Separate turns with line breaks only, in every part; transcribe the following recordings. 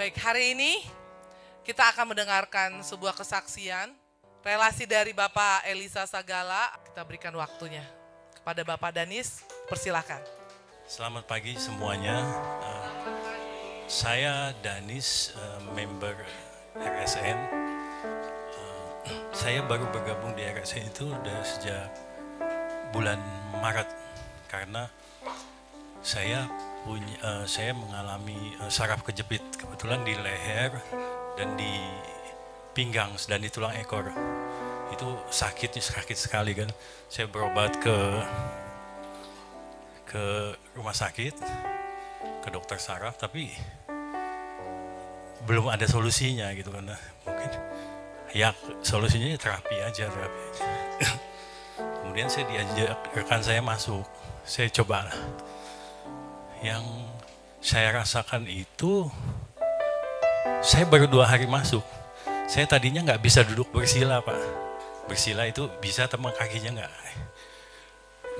Baik, hari ini kita akan mendengarkan sebuah kesaksian relasi dari Bapak Elisa Sagala. Kita berikan waktunya kepada Bapak Danis, persilahkan.
Selamat pagi semuanya. Saya Danis, member RSN. Saya baru bergabung di RSN itu udah sejak bulan Maret karena saya mengalami saraf kejepit kebetulan di leher dan di pinggang dan di tulang ekor. Itu sakit sekali kan. Saya berobat ke rumah sakit, ke dokter saraf, tapi belum ada solusinya gitu kan. Mungkin ya solusinya terapi aja. Kemudian saya diajak rekan saya masuk, saya coba. Yang saya rasakan itu, saya baru 2 hari masuk. Saya tadinya nggak bisa duduk bersila, Pak. Bersila itu bisa, teman kakinya nggak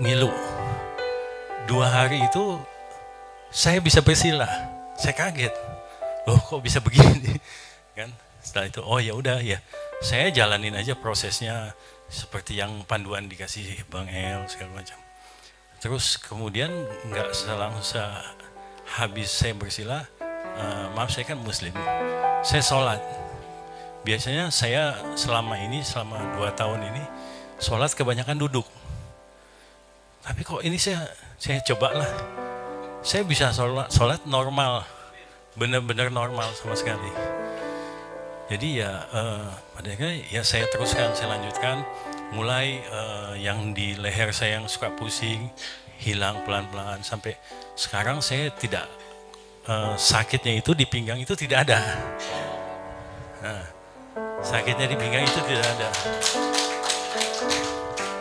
ngilu. 2 hari itu saya bisa bersila. Saya kaget, loh kok bisa begini, kan? Setelah itu, oh ya udah ya, saya jalanin aja prosesnya seperti yang panduan dikasih Bang El segala macam. Terus kemudian nggak selangsa habis saya bersila, maaf saya kan muslim, saya sholat. Biasanya saya selama 2 tahun ini, sholat kebanyakan duduk. Tapi kok ini saya cobalah, saya bisa sholat normal, benar-benar normal sama sekali. Jadi ya pada akhirnya ya saya teruskan, saya lanjutkan. Mulai yang di leher saya yang suka pusing hilang pelan-pelan sampai sekarang saya tidak sakitnya itu di pinggang itu tidak ada. Nah, sakitnya di pinggang itu tidak ada.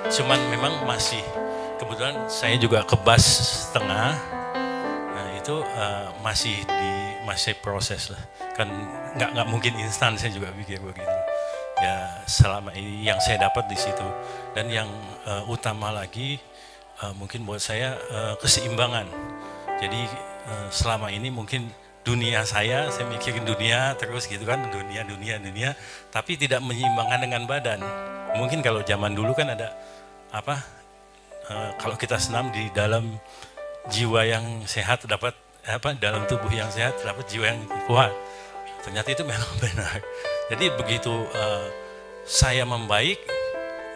Cuman memang masih kebetulan saya juga kebas setengah. Nah itu masih proses lah. Kan nggak mungkin instan, saya juga pikir begitu. Ya selama ini yang saya dapat di situ, dan yang utama lagi mungkin buat saya keseimbangan. Jadi selama ini mungkin dunia saya mikirin dunia terus gitu kan, dunia, tapi tidak menyeimbangkan dengan badan. Mungkin kalau zaman dulu kan ada kalau kita senam di dalam jiwa yang sehat dapat dalam tubuh yang sehat dapat jiwa yang kuat. Ternyata itu memang benar. Jadi begitu saya membaik,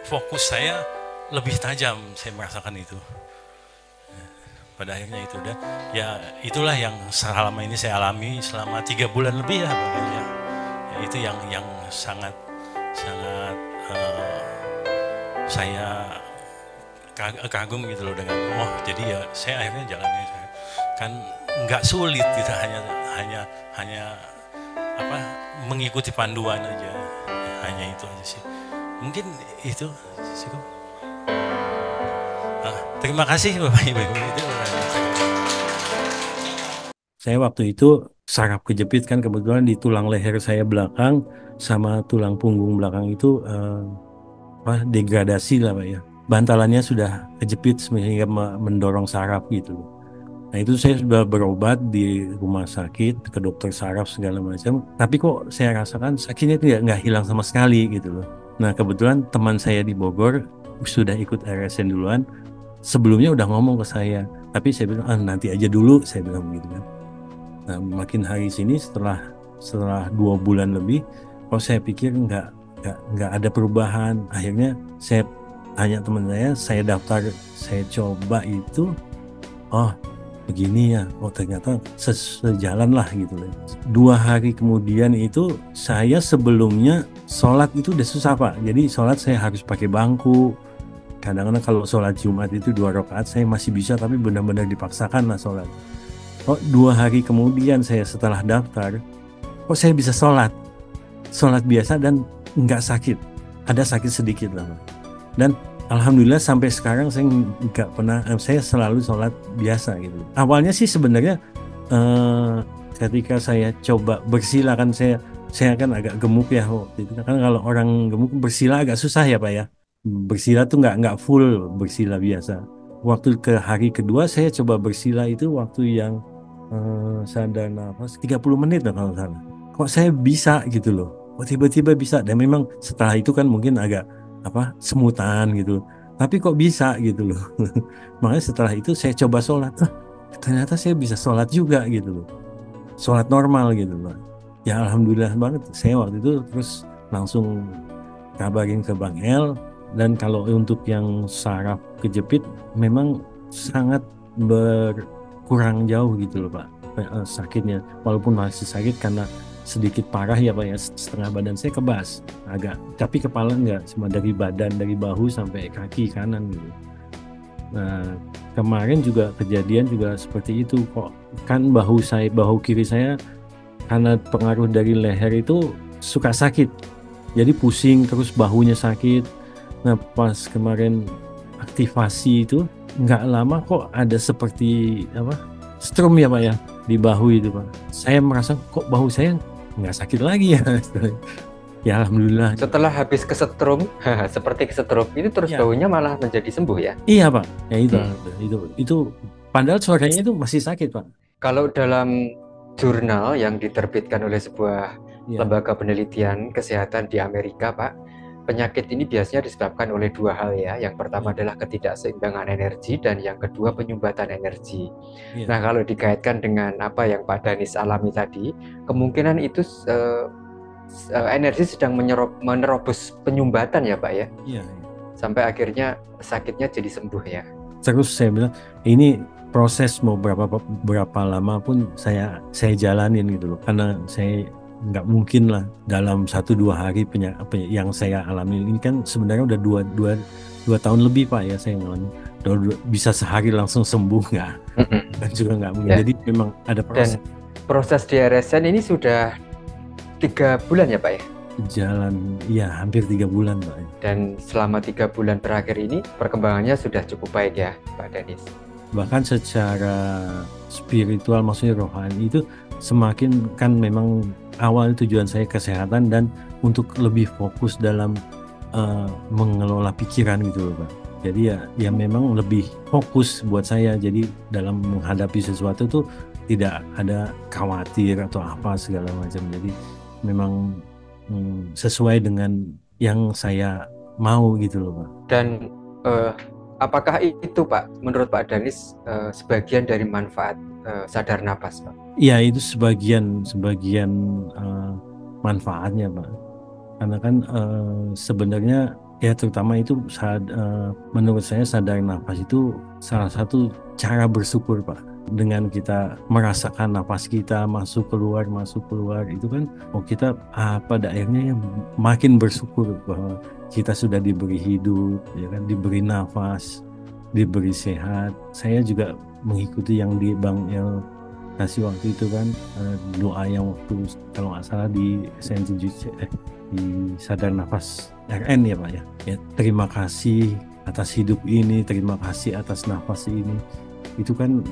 fokus saya lebih tajam, saya merasakan itu. Pada akhirnya itu udah, ya itulah yang selama ini saya alami selama 3 bulan lebih ya, ya itu yang sangat saya kagum gitu loh dengan jadi ya saya akhirnya jalani kan nggak sulit gitu, hanya mengikuti panduan aja, hanya itu aja sih. Mungkin itu cukup. Terima kasih Bapak Ibu. Saya waktu itu saraf kejepit kan, kebetulan di tulang leher saya belakang sama tulang punggung belakang itu degradasi lah Pak ya. Bantalannya sudah kejepit sehingga mendorong saraf gitu. Nah itu saya sudah berobat di rumah sakit, ke dokter saraf segala macam. Tapi kok saya rasakan sakitnya nggak hilang sama sekali gitu loh. Nah kebetulan teman saya di Bogor sudah ikut RSN duluan. Sebelumnya udah ngomong ke saya. Tapi saya bilang nanti aja dulu, saya bilang begitu kan. Nah makin hari sini setelah 2 bulan lebih, kok saya pikir nggak ada perubahan. Akhirnya saya tanya teman saya daftar, saya coba itu, begini ya, ternyata sejalan lah gitu loh. 2 hari kemudian itu saya sebelumnya sholat itu udah susah Pak. Jadi sholat saya harus pakai bangku. Kadang-kadang kalau sholat Jumat itu 2 rakaat saya masih bisa, tapi benar-benar dipaksakan lah sholat. 2 hari kemudian saya setelah daftar, kok saya bisa sholat biasa dan nggak sakit. Ada sakit sedikit lah Pak. Dan alhamdulillah sampai sekarang saya nggak pernah, saya selalu sholat biasa gitu. Awalnya sih sebenarnya ketika saya coba bersila kan saya kan agak gemuk ya waktu itu. Kan kalau orang gemuk bersila agak susah ya Pak ya. Bersila tuh nggak full bersila biasa. Waktu ke hari kedua saya coba bersila itu waktu yang sadar nafas 30 menit lah kalau salah. Kok saya bisa gitu loh. Kok tiba-tiba bisa. Dan memang setelah itu kan mungkin agak semutan gitu. Tapi kok bisa gitu loh. Makanya setelah itu saya coba sholat. Ternyata saya bisa sholat juga gitu loh. Sholat normal gitu loh. Ya alhamdulillah banget. Saya waktu itu terus langsung kabarin ke Bang El. Dan kalau untuk yang saraf kejepit memang sangat berkurang jauh gitu loh Pak sakitnya. Walaupun masih sakit karena sedikit parah ya Pak ya, setengah badan saya kebas agak, tapi kepala enggak, cuma dari badan, dari bahu sampai kaki kanan gitu. Nah kemarin juga kejadian juga seperti itu kok, kan bahu kiri saya karena pengaruh dari leher itu suka sakit, jadi pusing terus bahunya sakit. Nah pas kemarin aktivasi itu nggak lama kok ada seperti strum ya Pak ya di bahu itu Pak. Saya merasa kok bahu saya nggak sakit lagi ya. Ya alhamdulillah.
Setelah habis kesetrum, seperti kesetrum itu terus
ya,
bahunya malah menjadi sembuh ya?
Iya Pak. Ya itu padahal suaranya itu masih sakit Pak.
Kalau dalam jurnal yang diterbitkan oleh sebuah lembaga penelitian kesehatan di Amerika Pak, penyakit ini biasanya disebabkan oleh dua hal ya. Yang pertama adalah ketidakseimbangan energi dan yang kedua penyumbatan energi. Nah kalau dikaitkan dengan apa yang Pak Danis alami tadi, kemungkinan itu energi sedang menerobos penyumbatan ya Pak ya.
Iya.
Sampai akhirnya sakitnya jadi sembuh ya.
Terus saya bilang ini proses mau berapa lama pun saya jalanin gitu loh, karena saya nggak mungkin lah dalam 1-2 hari yang saya alami ini kan sebenarnya udah dua tahun lebih Pak ya saya ngalamin. Bisa sehari langsung sembuh nggak? Dan juga nggak mungkin. Jadi memang ada proses.
Dan proses DRSN ini sudah 3 bulan ya Pak ya?
Jalan ya hampir 3 bulan Pak.
Dan selama 3 bulan terakhir ini perkembangannya sudah cukup baik ya Pak Danis?
Bahkan secara spiritual maksudnya rohani itu semakin, kan memang awal tujuan saya kesehatan dan untuk lebih fokus dalam mengelola pikiran gitu loh Pak. Jadi ya memang lebih fokus buat saya, jadi dalam menghadapi sesuatu tuh tidak ada khawatir atau apa segala macam. Jadi memang sesuai dengan yang saya mau gitu loh Pak. Dan
apakah itu Pak, menurut Pak Danis sebagian dari manfaat sadar napas Pak?
Iya itu sebagian manfaatnya Pak. Karena kan sebenarnya ya terutama itu menurut saya sadar nafas itu salah satu cara bersyukur Pak. Dengan kita merasakan nafas kita masuk keluar itu kan kita pada akhirnya makin bersyukur bahwa kita sudah diberi hidup ya kan, diberi nafas, diberi sehat. Saya juga mengikuti yang di Bang El kasih waktu itu kan, doa yang waktu kalau nggak salah di di sadar nafas RN ya Pak ya. Terima kasih atas hidup ini, terima kasih atas nafas ini. Itu kan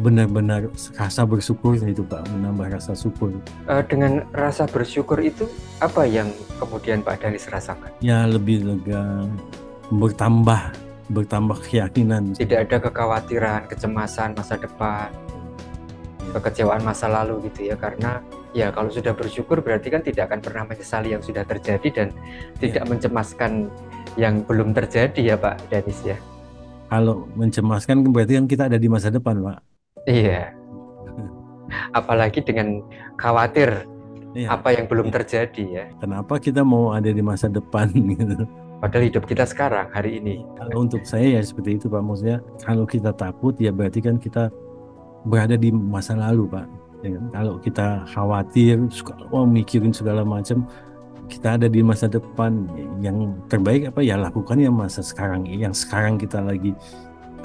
benar-benar rasa bersyukur itu Pak, menambah rasa syukur.
Dengan rasa bersyukur itu apa yang kemudian Pak Danis rasakan?
Ya lebih lega, bertambah keyakinan.
Tidak ada kekhawatiran, kecemasan masa depan, kekecewaan masa lalu gitu ya, karena ya kalau sudah bersyukur berarti kan tidak akan pernah menyesali yang sudah terjadi dan tidak mencemaskan yang belum terjadi ya Pak Danis ya.
Kalau mencemaskan berarti kan kita ada di masa depan Pak.
Iya. Apalagi dengan khawatir apa yang belum terjadi ya.
Kenapa kita mau ada di masa depan gitu?
Padahal hidup kita sekarang hari ini.
Kalau untuk saya ya seperti itu Pak, maksudnya kalau kita takut ya berarti kan kita berada di masa lalu Pak. Ya, kalau kita khawatir, mikirin segala macam, kita ada di masa depan. Yang terbaik apa ya lakukan yang masa sekarang, yang sekarang kita lagi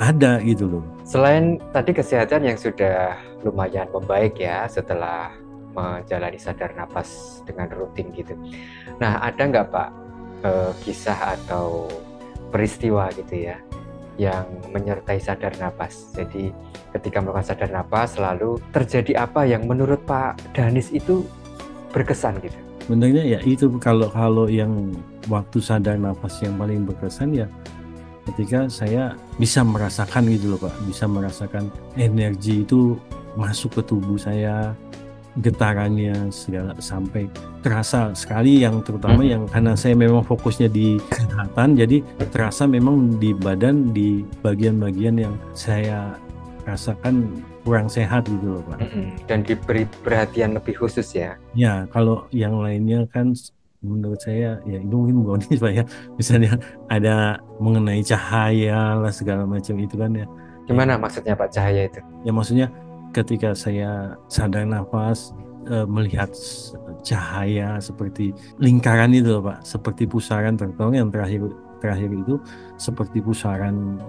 ada gitu loh.
Selain tadi kesehatan yang sudah lumayan membaik ya setelah menjalani sadar napas dengan rutin gitu. Nah ada nggak Pak kisah atau peristiwa gitu ya yang menyertai sadar napas? Jadi ketika melakukan sadar napas lalu terjadi apa yang menurut Pak Danis itu berkesan gitu?
Sebenarnya ya itu kalau yang waktu sadar nafas yang paling berkesan ya ketika saya bisa merasakan gitu loh Pak, bisa merasakan energi itu masuk ke tubuh saya, getarannya segala sampai terasa sekali, yang terutama yang karena saya memang fokusnya di kesehatan, jadi terasa memang di badan, di bagian-bagian yang saya rasakan kurang sehat gitu loh Pak.
Dan diberi perhatian lebih khusus ya.
Ya, kalau yang lainnya kan menurut saya ya itu mungkin bukan Pak ya, misalnya ada mengenai cahaya lah segala macam itu kan ya.
Gimana maksudnya Pak cahaya itu?
Ya maksudnya ketika saya sadar nafas, melihat cahaya seperti lingkaran itu loh Pak, seperti pusaran, terutama yang terakhir itu seperti pusaran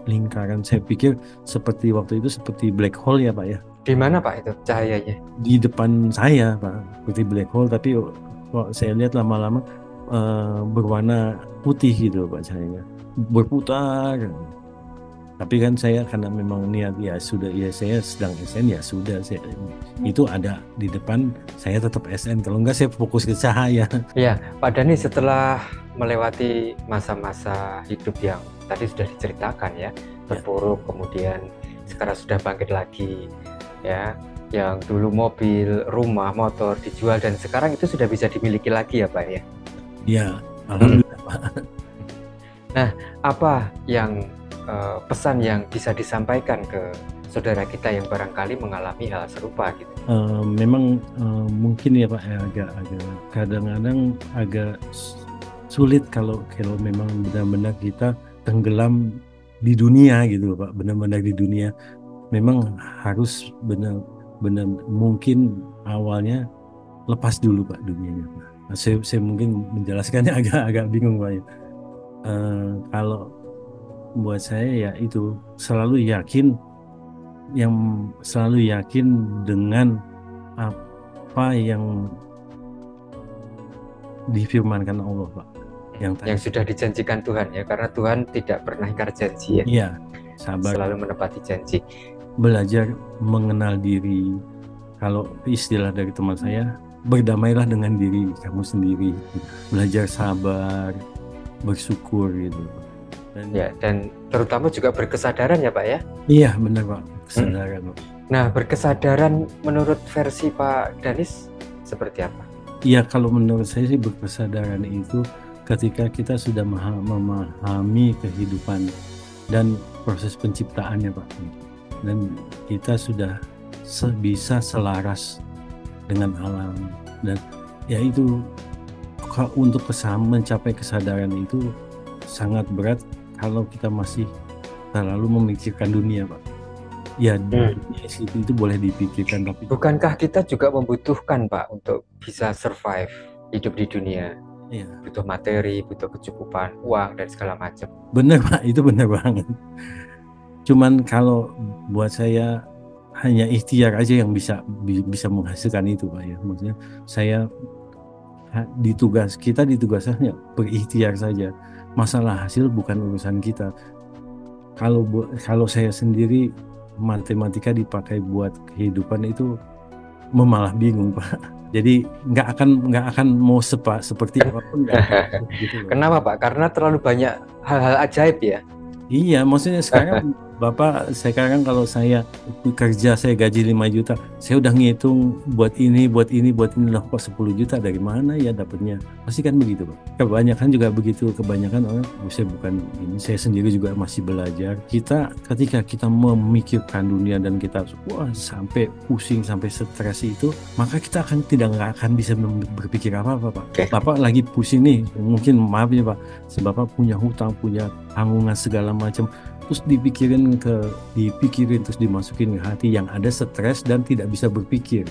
lingkaran. Saya pikir seperti waktu itu seperti black hole ya Pak ya.
Di mana Pak itu cahayanya?
Di depan saya Pak, seperti black hole, tapi kok saya lihat lama-lama berwarna putih gitu Pak cahayanya, berputar. Tapi kan saya karena memang niat ya sudah, ya saya sedang SN ya sudah, saya itu ada di depan saya tetap SN, kalau enggak saya fokus ke cahaya.
Ya Pak Dhani, setelah melewati masa-masa hidup yang tadi sudah diceritakan ya, terpuruk, kemudian sekarang sudah bangkit lagi ya, yang dulu mobil, rumah, motor dijual dan sekarang itu sudah bisa dimiliki lagi ya Pak ya?
Ya, alhamdulillah Pak.
Nah, apa yang pesan yang bisa disampaikan ke saudara kita yang barangkali mengalami hal serupa gitu?
Memang mungkin ya Pak agak kadang-kadang agak sulit kalau memang benar-benar kita tenggelam di dunia gitu Pak, benar-benar di dunia. Memang harus benar-benar mungkin awalnya lepas dulu Pak dunianya Pak. Nah, saya mungkin menjelaskannya agak bingung Pak ya. Kalau buat saya ya itu selalu yakin dengan apa yang difirmankan Allah Pak, yang
sudah dijanjikan Tuhan ya, karena Tuhan tidak pernah ingkar janji ya.
Iya, sabar,
selalu menepati janji.
Belajar mengenal diri, kalau istilah dari teman saya, berdamailah dengan diri kamu sendiri, belajar sabar, bersyukur gitu.
Dan terutama juga berkesadaran ya Pak ya?
Iya benar Pak, kesadaran Pak.
Nah, berkesadaran menurut versi Pak Danis seperti apa?
Iya, kalau menurut saya sih berkesadaran itu ketika kita sudah memahami kehidupan dan proses penciptaannya Pak, dan kita sudah bisa selaras dengan alam, dan ya itu untuk mencapai kesadaran itu sangat berat kalau kita masih terlalu memikirkan dunia Pak. Ya itu boleh dipikirkan, tapi
bukankah kita juga membutuhkan Pak untuk bisa survive hidup di dunia?
Iya.
Butuh materi, butuh kecukupan, uang dan segala macam.
Benar Pak, itu benar banget. Cuman kalau buat saya hanya ikhtiar aja yang bisa menghasilkan itu Pak ya. Maksudnya saya ditugaskannya berikhtiar saja. Masalah hasil bukan urusan kita. Kalau saya sendiri matematika dipakai buat kehidupan itu memalah bingung Pak. Jadi nggak akan mau seperti apapun.
Gitu. Kenapa Pak? Karena terlalu banyak hal-hal ajaib ya.
Iya, maksudnya sekarang Bapak, sekarang kalau saya kerja, saya gaji 5 juta, saya udah ngitung buat ini lah, kok 10 juta dari mana ya dapatnya? Pasti kan begitu Pak. Kebanyakan juga begitu, kebanyakan orang, saya bukan ini, saya sendiri juga masih belajar. Ketika kita memikirkan dunia dan kita sampai pusing, sampai stres itu, maka kita tidak akan bisa berpikir apa-apa Pak.
Okay.
Bapak lagi pusing nih, mungkin maaf ya Pak, Bapak punya hutang, punya tanggungan segala macam, terus dipikirin terus dimasukin ke hati, yang ada stres dan tidak bisa berpikir,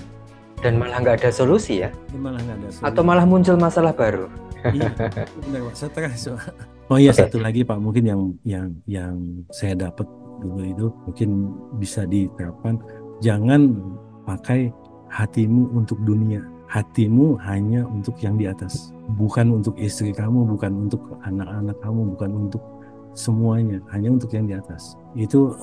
dan malah nggak ada solusi ya,
malah nggak ada solusi.
Atau malah muncul masalah baru.
Iya, benar Pak, stres. Oh iya, satu lagi Pak, mungkin yang saya dapat dulu itu mungkin bisa diterapkan, jangan pakai hatimu untuk dunia. Hatimu hanya untuk yang di atas, bukan untuk istri kamu, bukan untuk anak-anak kamu, bukan untuk semuanya, hanya untuk yang di atas. Itu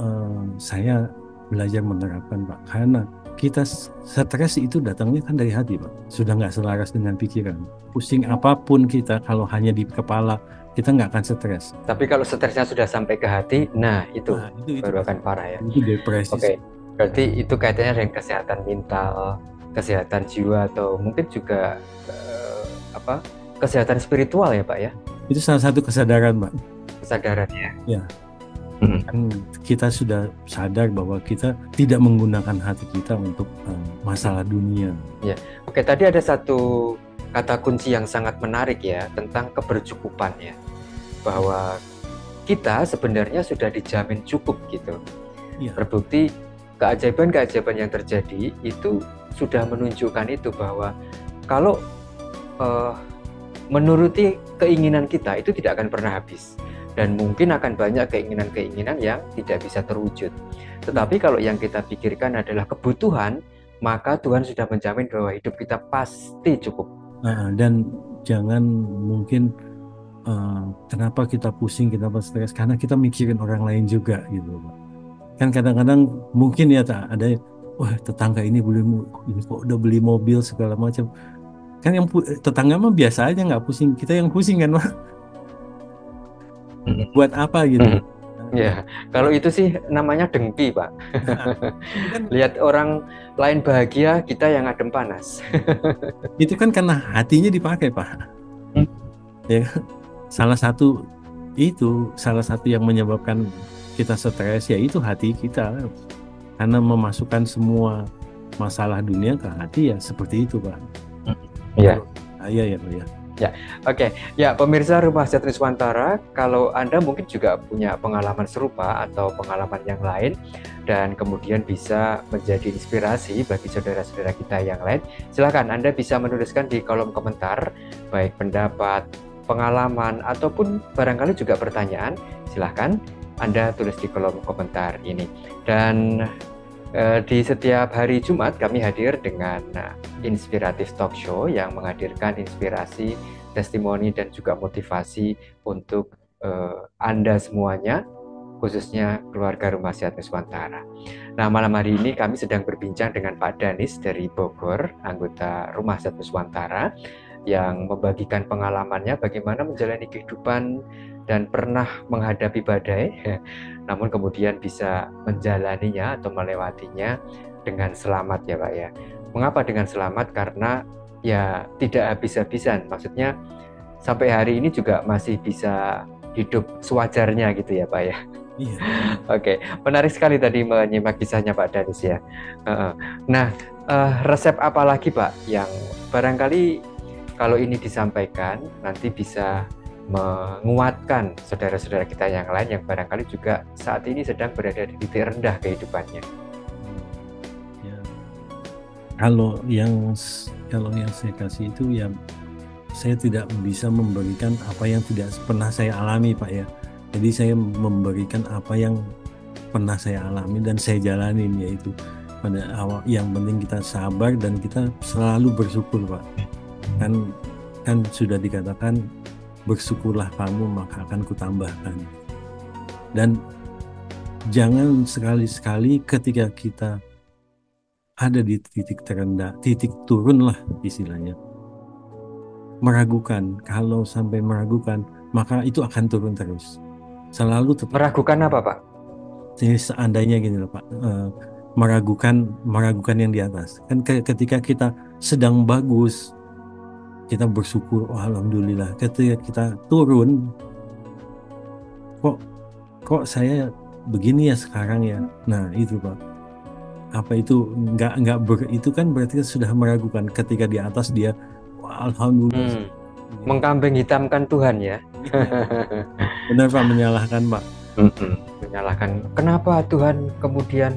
saya belajar menerapkan Pak, karena kita stres itu datangnya kan dari hati Pak, sudah nggak selaras dengan pikiran. Pusing apapun kita, kalau hanya di kepala, kita nggak akan stres.
Tapi kalau stresnya sudah sampai ke hati, nah itu baru akan parah ya.
Itu depresi.
Oke. Berarti itu kaitannya dengan kesehatan mental, kesehatan jiwa, atau mungkin juga kesehatan spiritual ya Pak ya?
Itu salah satu kesadaran, Pak.
Kesadaran ya.
Ya. Kan kita sudah sadar bahwa kita tidak menggunakan hati kita untuk masalah dunia.
Ya. Oke, tadi ada satu kata kunci yang sangat menarik ya tentang kebercukupan ya. Bahwa kita sebenarnya sudah dijamin cukup gitu. Ya. Terbukti keajaiban-keajaiban yang terjadi itu sudah menunjukkan itu, bahwa kalau menuruti keinginan kita itu tidak akan pernah habis, dan mungkin akan banyak keinginan-keinginan yang tidak bisa terwujud. Tetapi kalau yang kita pikirkan adalah kebutuhan, maka Tuhan sudah menjamin bahwa hidup kita pasti cukup.
Dan jangan mungkin kenapa kita pusing, kenapa stres, karena kita mikirin orang lain juga gitu. Kan kadang-kadang mungkin ya ada, wah tetangga ini kok udah beli mobil segala macam. Kan yang tetangga mah biasa aja, nggak pusing. Kita yang pusing kan, Pak. Buat apa gitu?
Ya, kalau itu sih namanya dengki, Pak. Lihat orang lain bahagia, kita yang adem panas.
Itu kan karena hatinya dipakai, Pak. Ya, salah satu yang menyebabkan kita stres, ya itu hati kita. Karena memasukkan semua masalah dunia ke hati, ya seperti itu, Pak.
Iya.
Iya.
Ya, oke. Ya, pemirsa Rumah Sejahtera Nuswantara, kalau Anda mungkin juga punya pengalaman serupa atau pengalaman yang lain dan kemudian bisa menjadi inspirasi bagi saudara-saudara kita yang lain, silakan Anda bisa menuliskan di kolom komentar, baik pendapat, pengalaman, ataupun barangkali juga pertanyaan. Silakan Anda tulis di kolom komentar ini. Dan di setiap hari Jumat kami hadir dengan Inspiratif Talk Show yang menghadirkan inspirasi, testimoni, dan juga motivasi untuk Anda semuanya, khususnya keluarga Rumah Sehat Nuswantara. Nah, malam hari ini kami sedang berbincang dengan Pak Danis dari Bogor, anggota Rumah Sehat Nuswantara, yang membagikan pengalamannya bagaimana menjalani kehidupan dan pernah menghadapi badai, namun kemudian bisa menjalaninya atau melewatinya dengan selamat ya Pak ya. Mengapa dengan selamat? Karena ya tidak habis-habisan, maksudnya sampai hari ini juga masih bisa hidup sewajarnya gitu ya Pak ya.
Iya.
Oke, menarik sekali tadi menyimak kisahnya Pak Danis ya. Nah, resep apa lagi Pak yang barangkali kalau ini disampaikan nanti bisa menguatkan saudara-saudara kita yang lain yang barangkali juga saat ini sedang berada di titik rendah kehidupannya.
Ya. Kalau yang saya kasih itu, ya saya tidak bisa memberikan apa yang tidak pernah saya alami Pak ya. Jadi saya memberikan apa yang pernah saya alami dan saya jalanin, yaitu pada awal yang penting kita sabar dan kita selalu bersyukur Pak. Kan sudah dikatakan, bersyukurlah kamu maka akan kutambahkan. Dan jangan sekali-sekali ketika kita ada di titik terendah, titik turun lah istilahnya, meragukan. Kalau sampai meragukan, maka itu akan turun terus. Selalu tetap
meragukan apa Pak?
Jadi seandainya gini loh Pak, meragukan yang di atas. Kan ketika kita sedang bagus, kita bersyukur, oh, alhamdulillah. Ketika kita turun, kok saya begini ya sekarang ya. Nah itu Pak, apa itu itu kan berarti sudah meragukan. Ketika di atas dia, wah, alhamdulillah.
Mengkambing hitamkan Tuhan ya.
Benar Pak, menyalahkan Pak.
Menyalahkan. Kenapa Tuhan kemudian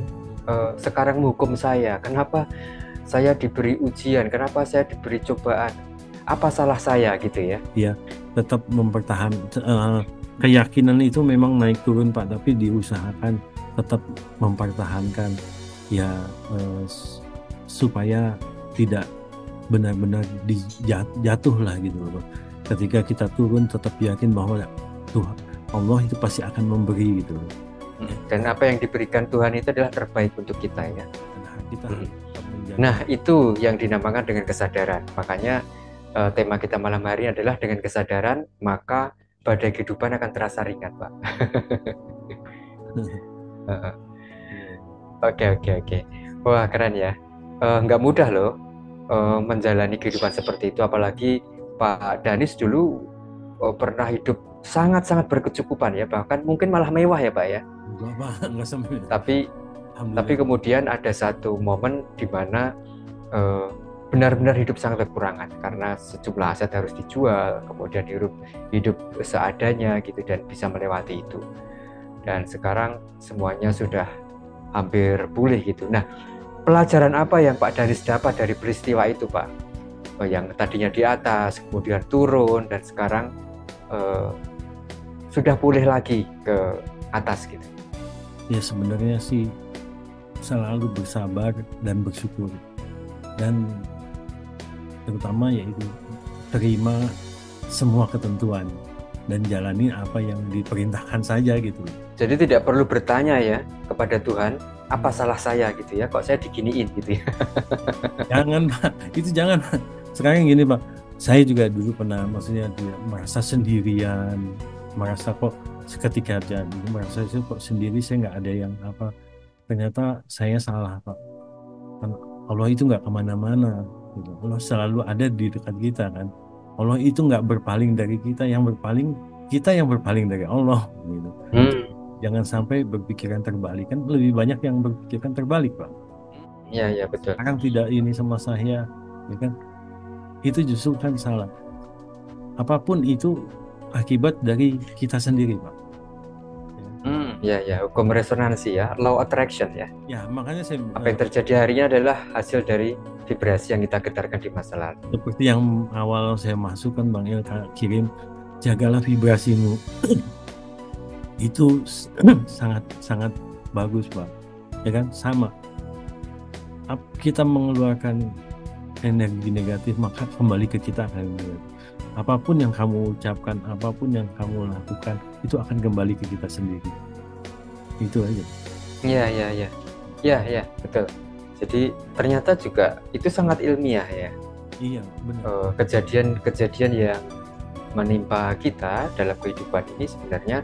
sekarang menghukum saya? Kenapa saya diberi ujian? Kenapa saya diberi cobaan? Apa salah saya gitu ya? Iya,
tetap mempertahankan keyakinan itu memang naik turun Pak, tapi diusahakan tetap mempertahankan ya, supaya tidak benar-benar jatuh lah gitu Pak. Ketika kita turun tetap yakin bahwa Tuhan Allah itu pasti akan memberi gitu.
Dan apa yang diberikan Tuhan itu adalah terbaik untuk kita ya. Nah, itu yang dinamakan dengan kesadaran. Makanya tema kita malam hari adalah dengan kesadaran maka badai kehidupan akan terasa ringan Pak. Oke. Wah, keren ya. Nggak mudah loh menjalani kehidupan seperti itu, apalagi Pak Danis dulu pernah hidup sangat-sangat berkecukupan ya, bahkan mungkin malah mewah ya Pak ya.
Enggak sampai.
Tapi kemudian ada satu momen di mana benar-benar hidup sangat kekurangan karena sejumlah aset harus dijual, kemudian hidup seadanya gitu dan bisa melewati itu. Dan sekarang semuanya sudah hampir pulih gitu. Nah, pelajaran apa yang Pak Danis dapat dari peristiwa itu Pak? Yang tadinya di atas, kemudian turun, dan sekarang sudah pulih lagi ke atas gitu.
Ya sebenarnya sih selalu bersabar dan bersyukur. Dan terutama yaitu terima semua ketentuan dan jalani apa yang diperintahkan saja gitu.
Jadi tidak perlu bertanya ya kepada Tuhan, apa salah saya gitu ya, kok saya diginiin gitu ya.
Jangan Pak, itu jangan Pak. Sekarang gini Pak, saya juga dulu pernah maksudnya merasa sendirian, merasa kok seketika jadi merasa kok sendiri, saya nggak ada yang apa. Ternyata saya salah Pak. Allah itu nggak kemana-mana, gitu. Allah selalu ada di dekat kita kan. Allah itu nggak berpaling dari kita, yang berpaling kita yang berpaling dari Allah gitu. Jangan sampai berpikiran terbalik, kan lebih banyak yang berpikiran terbalik Pak.
Iya betul.
Sekarang tidak ini sama saya, ya kan? Itu justru kan salah. Apapun itu akibat dari kita sendiri Pak.
Ya, hukum resonansi ya, law attraction ya.
Ya makanya saya.
Apa yang terjadi hari ini adalah hasil dari vibrasi yang kita getarkan di masa lalu.
Seperti yang awal saya masukkan Bang El kirim, jagalah vibrasimu. Itu sangat bagus Pak, ya kan? Sama kita mengeluarkan energi negatif, maka kembali ke kita akan negatif. Apapun yang kamu ucapkan, apapun yang kamu lakukan, itu akan kembali ke kita sendiri. Itu aja. Iya,
betul. Jadi ternyata juga itu sangat ilmiah ya.
Iya benar.
Kejadian yang menimpa kita dalam kehidupan ini sebenarnya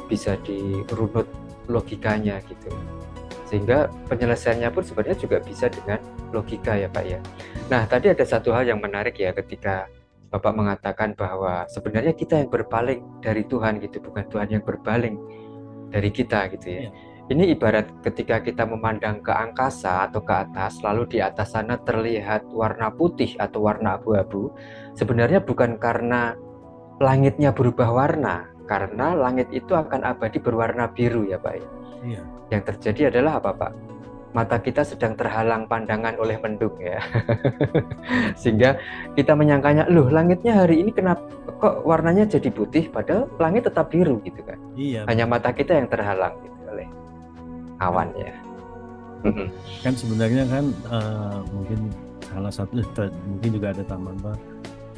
bisa dirunut logikanya gitu, sehingga penyelesaiannya pun sebenarnya juga bisa dengan logika ya Pak ya. Nah tadi ada satu hal yang menarik ya, ketika Bapak mengatakan bahwa sebenarnya kita yang berpaling dari Tuhan gitu, bukan Tuhan yang berpaling dari kita gitu ya. Ini ibarat ketika kita memandang ke angkasa atau ke atas, lalu di atas sana terlihat warna putih atau warna abu-abu, sebenarnya bukan karena langitnya berubah warna, karena langit itu akan abadi berwarna biru ya Pak ya.
Iya.
Yang terjadi adalah apa Pak? Mata kita sedang terhalang pandangan oleh mendung ya. Sehingga kita menyangkanya, loh langitnya hari ini kenapa kok warnanya jadi putih, padahal langit tetap biru gitu kan.
Iya.
Hanya mata kita yang terhalang gitu oleh awan ya.
Kan sebenarnya kan mungkin salah satu, mungkin juga ada taman Pak,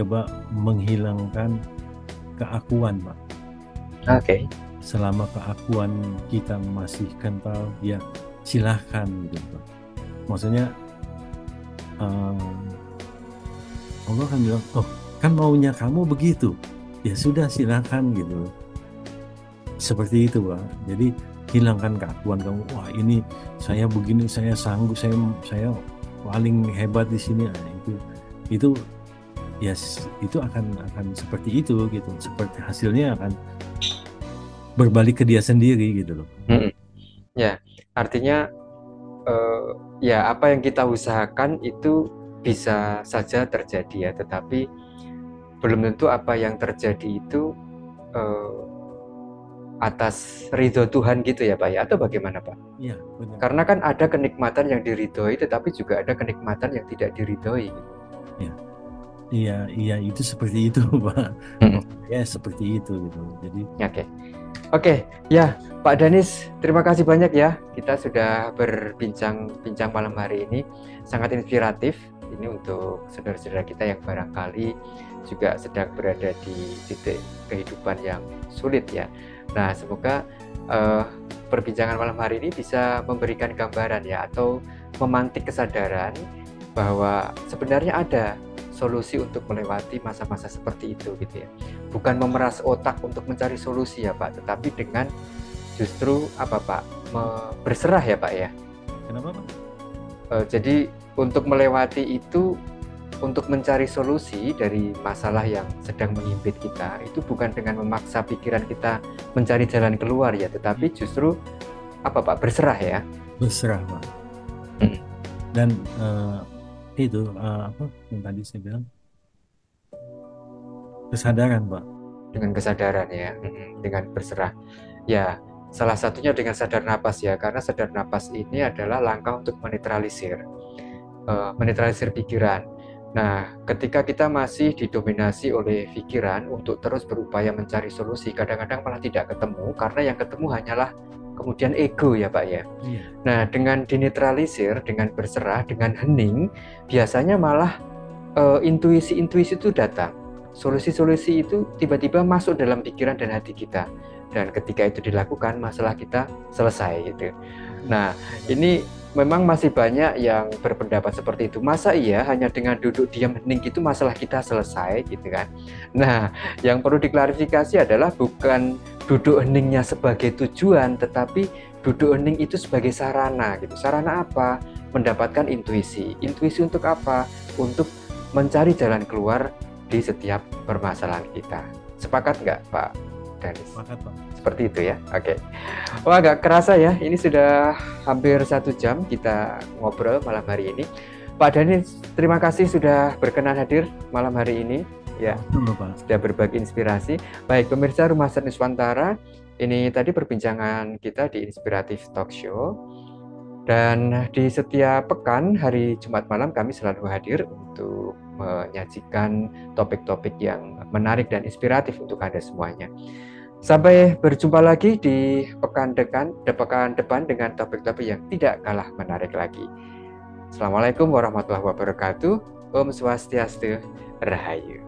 coba menghilangkan keakuan Pak.
Oke.
Selama keakuan kita masih kental, ya silahkan gitu Pak. Maksudnya Allah kan bilang, oh kan maunya kamu begitu, ya sudah silahkan gitu. Seperti itu Pak. Jadi hilangkan keakuan kamu. Wah ini saya begini, saya sanggup, saya paling hebat di sini. Nah, itu ya itu akan seperti itu gitu. Seperti hasilnya akan berbalik ke dia sendiri gitu loh.
Ya, artinya ya apa yang kita usahakan itu bisa saja terjadi ya, tetapi belum tentu apa yang terjadi itu atas ridho Tuhan gitu ya Pak ya, atau bagaimana Pak?
Iya benar.
Karena kan ada kenikmatan yang diridhoi, tetapi juga ada kenikmatan yang tidak diridhoi.
Iya itu seperti itu Pak. Ya seperti itu gitu. Jadi.
Oke, ya Pak Danis, terima kasih banyak ya. Kita sudah berbincang-bincang malam hari ini, sangat inspiratif. Ini untuk saudara-saudara kita yang barangkali juga sedang berada di titik kehidupan yang sulit ya. Nah, semoga perbincangan malam hari ini bisa memberikan gambaran ya, atau memantik kesadaran bahwa sebenarnya ada solusi untuk melewati masa-masa seperti itu gitu ya. Bukan memeras otak untuk mencari solusi ya Pak, tetapi dengan justru apa Pak, berserah ya Pak ya.
Kenapa Pak?
Jadi untuk melewati itu, untuk mencari solusi dari masalah yang sedang menghimpit kita, itu bukan dengan memaksa pikiran kita mencari jalan keluar ya, tetapi justru apa Pak, berserah ya.
Berserah Pak. Dan itu apa yang tadi saya bilang, kesadaran Pak.
Dengan kesadaran ya, dengan berserah. Ya, salah satunya dengan sadar napas ya, karena sadar napas ini adalah langkah untuk menetralisir pikiran. Nah, ketika kita masih didominasi oleh pikiran untuk terus berupaya mencari solusi, kadang-kadang malah tidak ketemu, karena yang ketemu hanyalah kemudian ego ya Pak ya.
Iya.
Nah, dengan dinetralisir, dengan berserah, dengan hening, biasanya malah intuisi-intuisi itu datang. Solusi-solusi itu tiba-tiba masuk dalam pikiran dan hati kita. Dan ketika itu dilakukan, masalah kita selesai gitu. Nah, ini memang masih banyak yang berpendapat seperti itu. Masa iya hanya dengan duduk diam hening gitu masalah kita selesai gitu kan. Nah, yang perlu diklarifikasi adalah bukan duduk heningnya sebagai tujuan, tetapi duduk hening itu sebagai sarana gitu. Sarana apa? Mendapatkan intuisi. Intuisi untuk apa? Untuk mencari jalan keluar di setiap permasalahan kita. Sepakat nggak Pak Danis?
Sepakat Pak.
Seperti itu ya. Oke. Wah, agak kerasa ya. Ini sudah hampir 1 jam kita ngobrol malam hari ini. Pak Danis, terima kasih sudah berkenan hadir malam hari ini. Ya,
Pak.
sudah berbagi inspirasi. Baik, pemirsa Rumah Set Nuswantara, ini tadi perbincangan kita di Inspiratif Talk Show. Dan di setiap pekan hari Jumat malam kami selalu hadir untuk menyajikan topik-topik yang menarik dan inspiratif untuk Anda semuanya. Sampai berjumpa lagi di pekan depan dengan topik-topik yang tidak kalah menarik lagi. Assalamualaikum warahmatullahi wabarakatuh. Om Swastiastu, Rahayu.